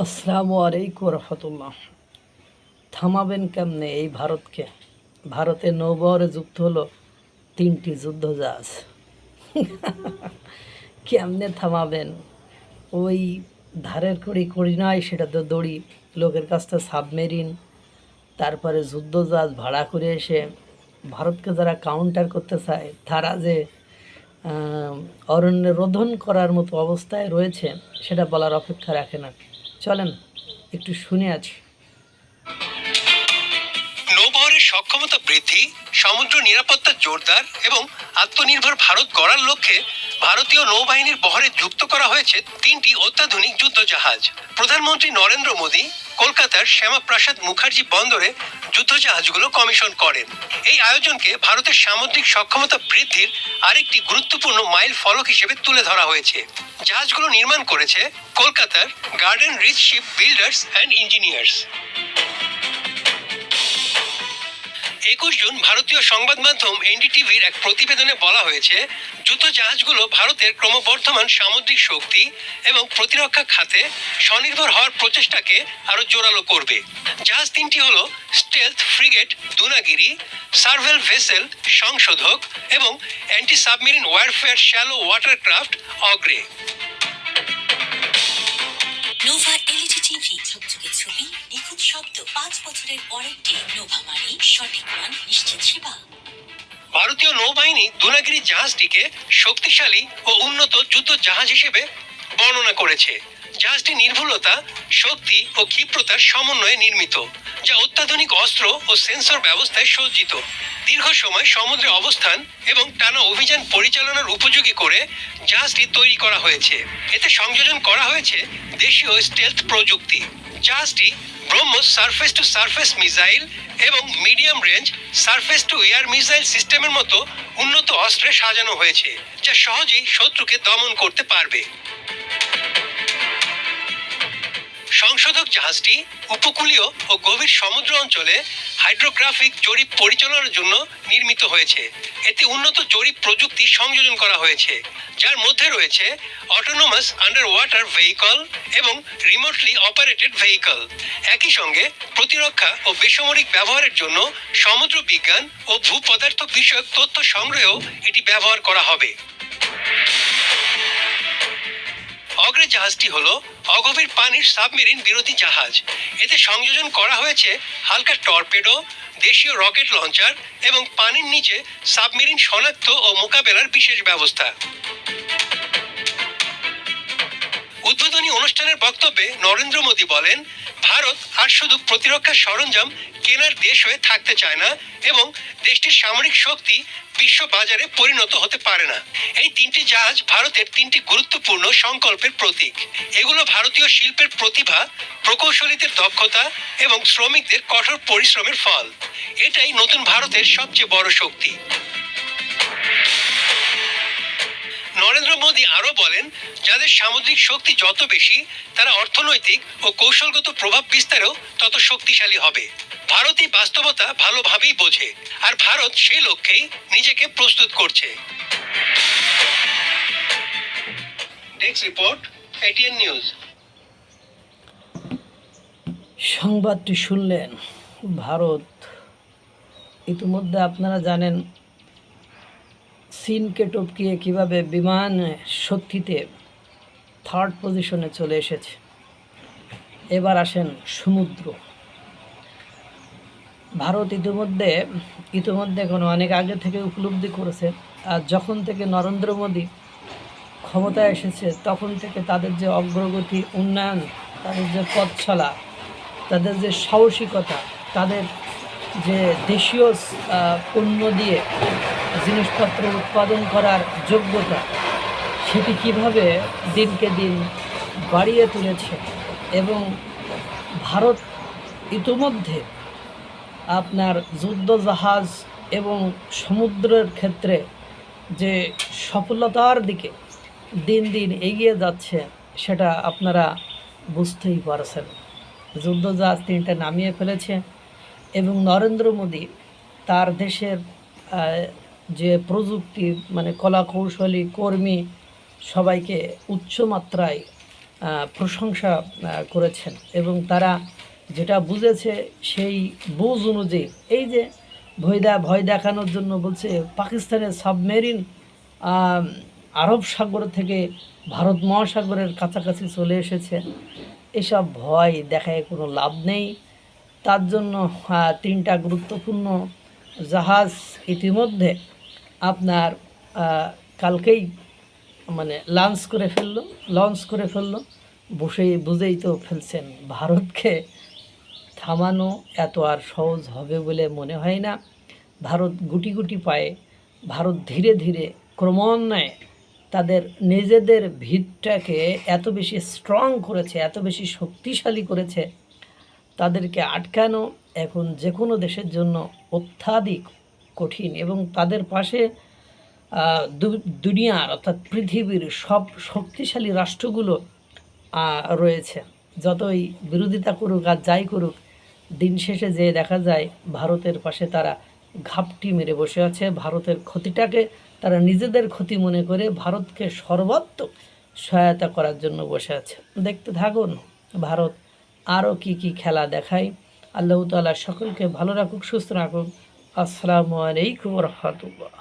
আসসালামু আলাইকুম রহমতুল্লাহ। থামাবেন কেমনে এই ভারতকে? ভারতের নৌবহরে যুক্ত হলো 3টি যুদ্ধজাহাজ। কেমনে থামাবেন? ওই ধারের কড়ি নয়, সেটা তো দড়ি, লোকের কাছ থেকে সাবমেরিন, তারপরে যুদ্ধজাহাজ ভাড়া করে এসে ভারতকে যারা কাউন্টার করতে চায়, তারা যে অরণ্যে রোধন করার মতো অবস্থায় রয়েছে, সেটা বলার অপেক্ষা রাখে না। চলেন একটু শুনে আছি। নৌবহরের সক্ষমতা বৃদ্ধি, সমুদ্র নিরাপত্তা জোরদার এবং আত্মনির্ভর ভারত গড়ার লক্ষ্যে ভারতীয় নৌবাহিনীর বহরে যুক্ত করা হয়েছে 3টি অত্যাধুনিক যুদ্ধজাহাজ। প্রধানমন্ত্রী নরেন্দ্র মোদী কলকাতার শ্যামাপ্রসাদ মুখার্জি বন্দরে যুদ্ধজাহাজগুলো কমিশন করেন। এই আয়োজনকে ভারতের সামুদ্রিক সক্ষমতা বৃদ্ধির আরেকটি গুরুত্বপূর্ণ মাইল ফলক হিসেবে তুলে ধরা হয়েছে। জাহাজগুলো নির্মাণ করেছে কলকাতার Garden Reach Shipbuilders and Engineers. 21 June ভারতীয় সংবাদ মাধ্যম এনডিটিভির এক প্রতিবেদনে বলা হয়েছে, যুদ্ধজাহাজগুলো ভারতের ক্রমবর্ধমান সামুদ্রিক শক্তি এবং প্রতিরক্ষা খাতে স্বনির্ভর হওয়ার প্রচেষ্টাকে আরো জোরালো করবে। জাহাজ 3টি হল stealth frigate Dunagiri, survey vessel Sanshodhak এবং anti submarine warfare shallow watercraft Agray. Nova LED TV, ঝকঝকে ছবি, নিখুঁত শব্দ, 5 বছরের ওয়ারেন্টি। নোভা মানে সঠিক মান, নিশ্চিত সেবা। ভারতীয় নৌবাহিনী দুনাগিরি জাহাজটিকে শক্তিশালী ও উন্নত যুদ্ধ জাহাজ হিসেবে বর্ণনা করেছে। জাহাজটি নির্ভুলতা, শক্তি ও ক্ষিপ্রতার সমন্বয়ে নির্মিত, যা অত্যাধুনিক অস্ত্র ও সেন্সর ব্যবস্থায় সজ্জিত। দীর্ঘ সময় সমুদ্রে অবস্থান এবং টানা অভিযান পরিচালনার উপযোগী করে জাহাজটি তৈরি করা হয়েছে। এতে সংযোজন করা হয়েছে দেশীয় স্টেলথ প্রযুক্তি। জাহাজটি BrahMos surface to surface missile এবং medium range surface to air missile সিস্টেমের মতো উন্নত অস্ত্রে সাজানো হয়েছে, যা সহজেই শত্রুকে দমন করতে পারবে। সংশোধক জাহাজটি উপকূলীয় ও গভীর সমুদ্র অঞ্চলে হাইড্রোগ্রাফিক জরিপ পরিচালনার জন্য নির্মিত হয়েছে। এতে উন্নত জরিপ প্রযুক্তি সংযোজন করা হয়েছে, যার মধ্যে রয়েছে অটোনোমাস আন্ডার ওয়াটার ভেহিকল এবং রিমোটলি অপারেটেড ভেহিকল। একই সঙ্গে প্রতিরক্ষা ও বেসামরিক ব্যবহারের জন্য সমুদ্র বিজ্ঞান ও ভূপদার্থ বিষয়ক তথ্য সংগ্রহেও এটি ব্যবহার করা হবে। অগ্রে জাহাজটি হলো অগভীর পানির সাবমেরিন বিরোধী জাহাজ। এতে সংযোজন করা হয়েছে হালকা টর্পেডো, দেশীয় রকেট লঞ্চার এবং পানির নিচে সাবমেরিন শনাক্ত ও মোকাবেলার বিশেষ ব্যবস্থা। উদ্বোধনী অনুষ্ঠানের বক্তব্যে নরেন্দ্র মোদী বলেন, ভারত আর শুধু প্রতিরক্ষা সরঞ্জাম কেনার দেশ হয়ে থাকতে চায় না এবং দেশটির সামরিক শক্তি বিশ্ব বাজারে পরিণত হতে পারে না। এই 3টি জাহাজ ভারতের 3টি গুরুত্বপূর্ণ সংকল্পের প্রতীক। এগুলো ভারতীয় শিল্পের প্রতিভা, প্রকৌশলীদের দক্ষতা এবং শ্রমিকদের কঠোর পরিশ্রমের ফল। এটাই নতুন ভারতের সবচেয়ে বড় শক্তি। নরেন্দ্র মোদী আরো বলেন, যাদের সামুদ্রিক শক্তি যত বেশি, তারা অর্থনৈতিক ও কৌশলগত প্রভাব বিস্তারেও তত শক্তিশালী হবে। ভারতই বাস্তবতা ভালোভাবেই বোঝে, আর ভারত সেই লক্ষ্যেই নিজেকে প্রস্তুত করছে। Desk report, ATN news. সংবাদটি শুনলেন। ভারত ইতিমধ্যে আপনারা জানেন চীনকে টপকিয়ে কীভাবে বিমান শক্তিতে 3rd পজিশনে চলে এসেছে। এবার আসেন সমুদ্র। ভারত ইতিমধ্যে এখন অনেক আগে থেকে উপলব্ধি করেছে, আর যখন থেকে নরেন্দ্র মোদী ক্ষমতায় এসেছে তখন থেকে তাদের যে অগ্রগতি, উন্নয়ন, তাদের যে পথ চলা, তাদের যে সাহসিকতা, তাদের যে দেশীয় পণ্য দিয়ে জিনিসপত্র উৎপাদন করার যোগ্যতা, সেটি কিভাবে দিনকে দিন বাড়িয়ে তুলেছে। এবং ভারত ইতিমধ্যে আপনার যুদ্ধজাহাজ এবং সমুদ্রের ক্ষেত্রে যে সফলতার দিকে দিন দিন এগিয়ে যাচ্ছে, সেটা আপনারা বুঝতেই পারছেন। যুদ্ধজাহাজ 3টা নামিয়ে ফেলেছে এবং নরেন্দ্র মোদী তার দেশের যে প্রযুক্তি, মানে কলা কৌশলী কর্মী, সবাইকে উচ্চ মাত্রায় প্রশংসা করেছেন এবং তারা যেটা বুঝেছে সেই বুঝ অনুযায়ী এই যে ভয় দেখানোর জন্য বলছে পাকিস্তানের সাবমেরিন আরব সাগর থেকে ভারত মহাসাগরের কাছাকাছি চলে এসেছে। এসব ভয় দেখায় কোনো লাভ নেই। তার জন্য 3টা গুরুত্বপূর্ণ জাহাজ ইতিমধ্যে আপনার কালকেই মানে লঞ্চ করে ফেললো। বুঝেই তো ফেলছেন ভারতকে থামানো এত আর সহজ হবে বলে মনে হয় না। ভারত গুটি গুটি পায়ে, ভারত ধীরে ধীরে ক্রমান্বয়ে তাদের নিজেদের ভিতটাকে এত বেশি স্ট্রং করেছে, এত বেশি শক্তিশালী করেছে, তাদেরকে আটকানো এখন যে কোনো দেশের জন্য অত্যাধিক কঠিন। এবং তাদের পাশে দুনিয়ার অর্থাৎ পৃথিবীর সব শক্তিশালী রাষ্ট্রগুলো রয়েছে। যতই বিরোধিতা করুক আর যাই করুক, দিন শেষে যে দেখা যায় ভারতের পাশে তারা ঘাপটি মেরে বসে আছে। ভারতের ক্ষতিটাকে তারা নিজেদের ক্ষতি মনে করে ভারতকে সর্বাত্মক সহায়তা করার জন্য বসে আছে। দেখতে থাকুন ভারত আরও কি খেলা দেখায়। আল্লাহ তাআলা সকলকে ভালো রাখুক, সুস্থ রাখুক। আসসালামু আলাইকুম ওয়া রাহমাতুল্লাহ।